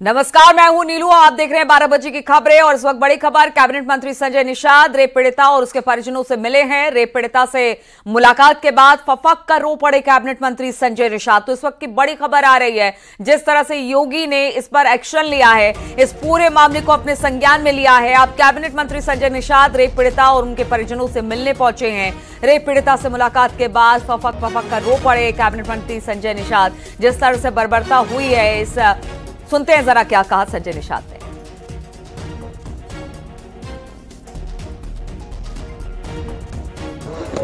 नमस्कार, मैं हूं नीलू। आप देख रहे हैं 12 बजे की खबरें और इस वक्त बड़ी खबर। कैबिनेट मंत्री संजय निषाद रेप पीड़िता और उसके परिजनों से मिले हैं। रेप पीड़िता से मुलाकात के बाद फफक कर रो पड़े कैबिनेट मंत्री संजय निषाद। तो इस वक्त की बड़ी खबर आ रही है, जिस तरह से योगी ने इस पर एक्शन लिया है, इस पूरे मामले को अपने संज्ञान में लिया है। अब कैबिनेट मंत्री संजय निषाद रेप पीड़िता और उनके परिजनों से मिलने पहुंचे हैं। रेप पीड़िता से मुलाकात के बाद फफक कर रो पड़े कैबिनेट मंत्री संजय निषाद। जिस तरह से बर्बरता हुई है, इस सुनते हैं जरा क्या कहा संजय निषाद ने।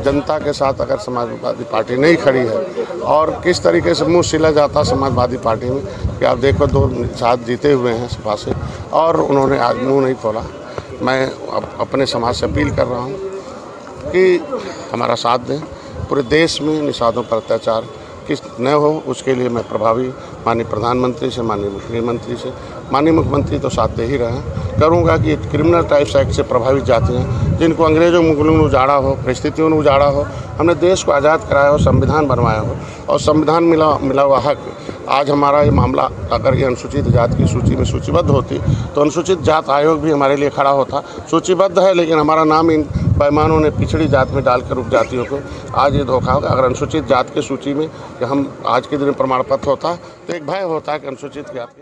जनता के साथ अगर समाजवादी पार्टी नहीं खड़ी है और किस तरीके से मुंह सिला जाता समाजवादी पार्टी में कि आप देखो 2 साथ जीते हुए हैं सभा से और उन्होंने आज मुंह नहीं खोला। मैं अपने समाज से अपील कर रहा हूं कि हमारा साथ दें। पूरे देश में निषादों पर अत्याचार किस न हो, उसके लिए मैं प्रभावी माननीय प्रधानमंत्री से, माननीय मुख्यमंत्री से, माननीय मुख्यमंत्री तो साथ दे ही रहे हैं, करूंगा कि क्रिमिनल टाइप्स एक्ट से प्रभावित जातियाँ जिनको अंग्रेजों मुगलों ने उजाड़ा हो, परिस्थितियों ने उजाड़ा हो, हमने देश को आज़ाद कराया हो, संविधान बनवाया हो और संविधान मिला हुआ हक। आज हमारा ये मामला अगर ये अनुसूचित जाति की सूची में सूचीबद्ध होती तो अनुसूचित जात आयोग भी हमारे लिए खड़ा होता। सूचीबद्ध है लेकिन हमारा नाम इन पैमानों ने पिछड़ी जात में डालकर उपजातियों को आज ये धोखा होगा। अगर अनुसूचित जात की सूची में कि हम आज के दिन प्रमाण पत्र होता तो एक भय होता है कि अनुसूचित जात के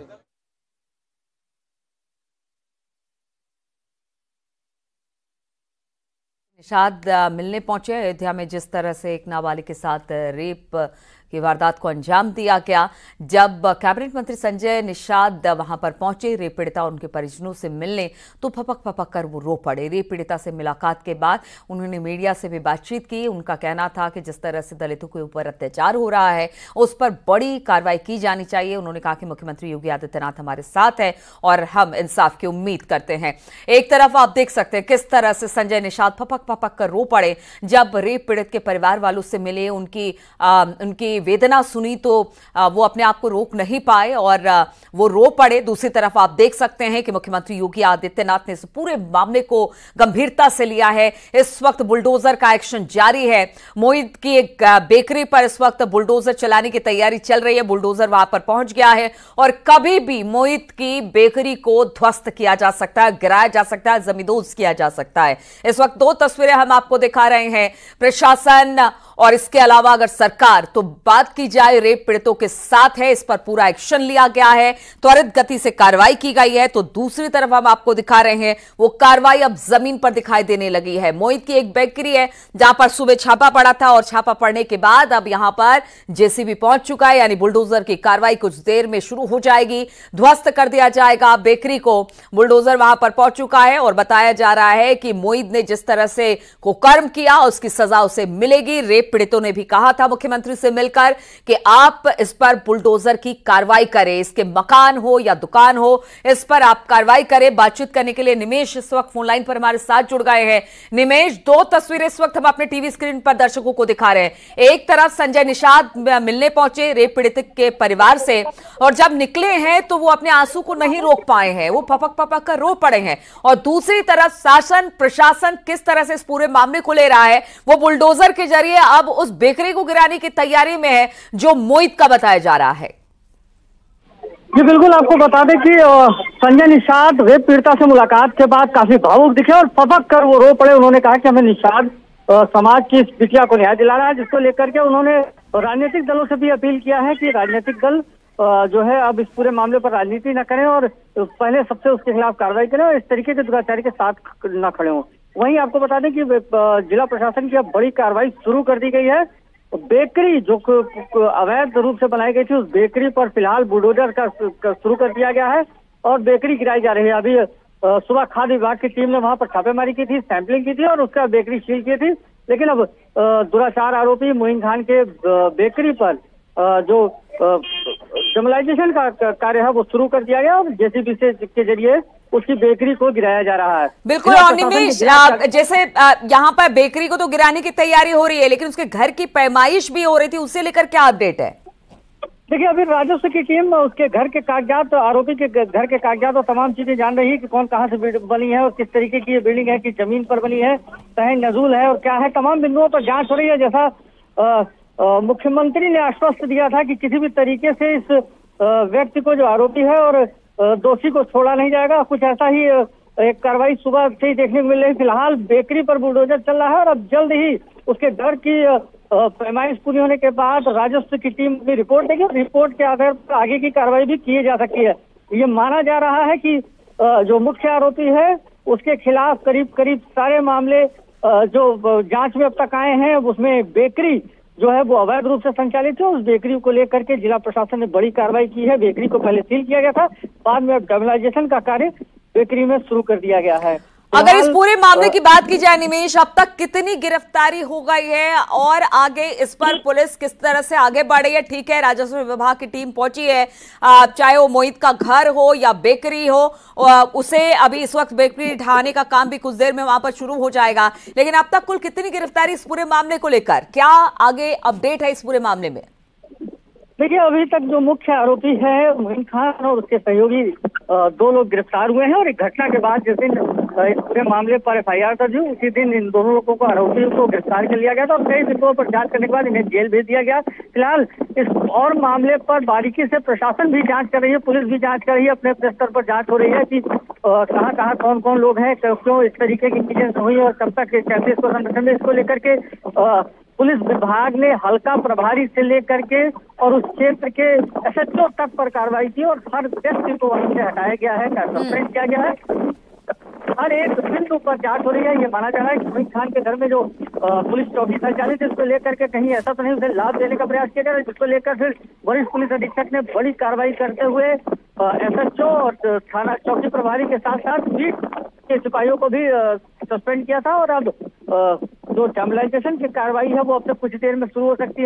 निषाद मिलने पहुंचे अयोध्या में। जिस तरह से एक नाबालिग के साथ रेप की वारदात को अंजाम दिया गया, जब कैबिनेट मंत्री संजय निषाद वहां पर पहुंचे रेप पीड़िता और उनके परिजनों से मिलने, तो फपक कर वो रो पड़े। रेप पीड़िता से मुलाकात के बाद उन्होंने मीडिया से भी बातचीत की। उनका कहना था कि जिस तरह से दलितों के ऊपर अत्याचार हो रहा है उस पर बड़ी कार्रवाई की जानी चाहिए। उन्होंने कहा कि मुख्यमंत्री योगी आदित्यनाथ हमारे साथ है और हम इंसाफ की उम्मीद करते हैं। एक तरफ आप देख सकते हैं किस तरह से संजय निषाद फपक कर रो पड़े जब रेप पीड़ित के परिवार वालों से मिले, उनकी वेदना सुनी तो वो अपने आप को रोक नहीं पाए और वो रो पड़े। दूसरी तरफ आप देख सकते हैं कि मुख्यमंत्री योगी आदित्यनाथ ने इस पूरे मामले को गंभीरता से लिया है। इस वक्त बुलडोजर का एक्शन जारी है। मोहित की एक बेकरी पर इस वक्त बुलडोजर चलाने की तैयारी चल रही है। बुलडोजर वहां पर पहुंच गया है और कभी भी मोहित की बेकरी को ध्वस्त किया जा सकता है, गिराया जा सकता है, जमींदोज किया जा सकता है। इस वक्त 2 तस्वीरें हम आपको दिखा रहे हैं। प्रशासन और इसके अलावा अगर सरकार तो बात की जाए रेप पीड़ितों के साथ है, इस पर पूरा एक्शन लिया गया है, त्वरित गति से कार्रवाई की गई है। तो दूसरी तरफ हम आपको दिखा रहे हैं वो कार्रवाई अब जमीन पर दिखाई देने लगी है। मोहित की एक बेकरी है जहां पर सुबह छापा पड़ा था और छापा पड़ने के बाद अब यहां पर जेसीबी पहुंच चुका है, यानी बुलडोजर की कार्रवाई कुछ देर में शुरू हो जाएगी। ध्वस्त कर दिया जाएगा बेकरी को। बुलडोजर वहां पर पहुंच चुका है और बताया जा रहा है कि मोहित ने जिस तरह से कुकर्म किया उसकी सजा उसे मिलेगी। रेप पीड़ितों ने भी कहा था मुख्यमंत्री से मिलकर कि आप इस पर बुलडोजर की कार्रवाई करें, इसके मकान हो या दुकान हो, इस पर आप कार्रवाई करें। बातचीत करने के लिए निमेश इस वक्त फोन लाइन पर हमारे साथ जुड़ गए हैं। निमेश, 2 तस्वीरें इस वक्त हम अपने टीवी स्क्रीन पर दर्शकों को दिखा रहे हैं। एक तरफ संजय निषाद मिलने पहुंचे रेप पीड़ित के परिवार से और जब निकले हैं तो वो अपने आंसू को नहीं रोक पाए हैं, वो फपक कर रो पड़े हैं। और दूसरी तरफ शासन प्रशासन किस तरह से इस पूरे मामले को ले रहा है, वो बुलडोजर के जरिए अब उस बेकरी को गिराने की तैयारी में है जो मोहित का बताया जा रहा है। जी बिल्कुल, आपको बता दें कि संजय निषाद रेप पीड़िता से मुलाकात के बाद काफी भावुक दिखे और फपक कर वो रो पड़े। उन्होंने कहा कि हमें निषाद समाज की इस बिटिया को न्याय दिलाना है, जिसको लेकर के उन्होंने राजनीतिक दलों से भी अपील किया है कि राजनीतिक दल जो है अब इस पूरे मामले पर राजनीति न करें और पहले सबसे उसके खिलाफ कार्रवाई करें और इस तरीके के दुराचारी के साथ न खड़े हों। वहीं आपको बता दें कि जिला प्रशासन की अब बड़ी कार्रवाई शुरू कर दी गई है। बेकरी जो अवैध रूप से बनाई गई थी, उस बेकरी पर फिलहाल बुलडोजर का शुरू कर दिया गया है और बेकरी गिराई जा रही है। अभी सुबह खाद्य विभाग की टीम ने वहां पर छापेमारी की थी, सैंपलिंग की थी और उसका बेकरी सील की थी। लेकिन अब दुराचार आरोपी मोइन खान के बेकरी पर जो जर्नलाइजेशन का कार्य है वो शुरू कर दिया गया और जेसीबी से के जरिए उसकी बेकरी को गिराया जा रहा है। बिल्कुल। और निमेश, जैसे यहाँ पर बेकरी को तो गिराने की तैयारी हो रही है, लेकिन उसके घर की पैमाइश भी हो रही थी, उसे लेकर क्या अपडेट है? देखिए, अभी राजस्व की टीम उसके घर के कागजात, आरोपी के घर के कागजात और तमाम चीजें जान रही है कि कौन कहाँ से बनी है और किस तरीके की ये बिल्डिंग है, कि जमीन पर बनी है, तहन नजूल है और क्या है, तमाम बिंदुओं पर जांच हो रही है। जैसा मुख्यमंत्री ने आश्वस्त दिया था कि किसी भी तरीके से इस व्यक्ति को, जो आरोपी है और दोषी को छोड़ा नहीं जाएगा। कुछ ऐसा ही एक कार्रवाई सुबह से ही देखने को मिल रही है। फिलहाल बेकरी पर बुलडोजर चल रहा है और अब जल्द ही उसके घर की पैमाइश पूरी होने के बाद राजस्व की टीम की रिपोर्ट देगी और रिपोर्ट के आधार पर आगे की कार्रवाई भी की जा सकती है। ये माना जा रहा है कि जो मुख्य आरोपी है उसके खिलाफ करीब करीब सारे मामले जो जांच में अब तक आए हैं उसमें बेकरी जो है वो अवैध रूप से संचालित है। उस बेकरी को लेकर के जिला प्रशासन ने बड़ी कार्रवाई की है। बेकरी को पहले सील किया गया था, बाद में अब डबलाइजेशन का कार्य बेकरी में शुरू कर दिया गया है। अगर इस पूरे मामले की बात की जाए निमेश, अब तक कितनी गिरफ्तारी हो गई है और आगे इस पर पुलिस किस तरह से आगे बढ़ रही है? ठीक है, राजस्व विभाग की टीम पहुंची है, चाहे वो मोहित का घर हो या बेकरी हो, उसे अभी इस वक्त बेकरी ढहाने का काम भी कुछ देर में वहां पर शुरू हो जाएगा। लेकिन अब तक कुल कितनी गिरफ्तारी इस पूरे मामले को लेकर, क्या आगे अपडेट है इस पूरे मामले में? देखिए, अभी तक जो मुख्य आरोपी है मोहित खान और उसके सहयोगी 2 लोग गिरफ्तार हुए हैं और एक घटना के बाद जिस दिन इस पूरे मामले पर FIR दर्ज हुई उसी दिन इन दोनों लोगों को आरोपियों को गिरफ्तार कर लिया गया था और कई बिंदुओं पर जांच करने के बाद इन्हें जेल भेज दिया गया। फिलहाल इस और मामले पर बारीकी से प्रशासन भी जांच कर रही है, पुलिस भी जांच कर रही है, अपने अपने स्तर पर जांच हो रही है कि कहाँ कहाँ कौन कौन लोग हैं, क्यों इस तरीके की चीजें हुई और कब तक कैसे इसको संगठन में इसको लेकर के पुलिस विभाग ने हल्का प्रभारी से लेकर के और उस क्षेत्र के SHO तक पर कार्रवाई की और हर व्यक्ति को वहीं से हटाया गया है, सस्पेंड किया गया है। हर एक बिंदु पर जांच हो रही है। ये माना जा रहा है कि मोहित खान के घर में जो पुलिस चौकी संचालित है उसको लेकर के कहीं ऐसा तो नहीं उसे लाभ देने का प्रयास किया जा रहा है, जिसको लेकर फिर वरिष्ठ पुलिस अधीक्षक ने बड़ी कार्रवाई करते हुए SHO और थाना चौकी प्रभारी के साथ साथ बीट के सिपाहियों को भी सस्पेंड किया था और अब जो डबलाइजेशन की कार्रवाई है वो अब तक कुछ देर में शुरू हो सकती है।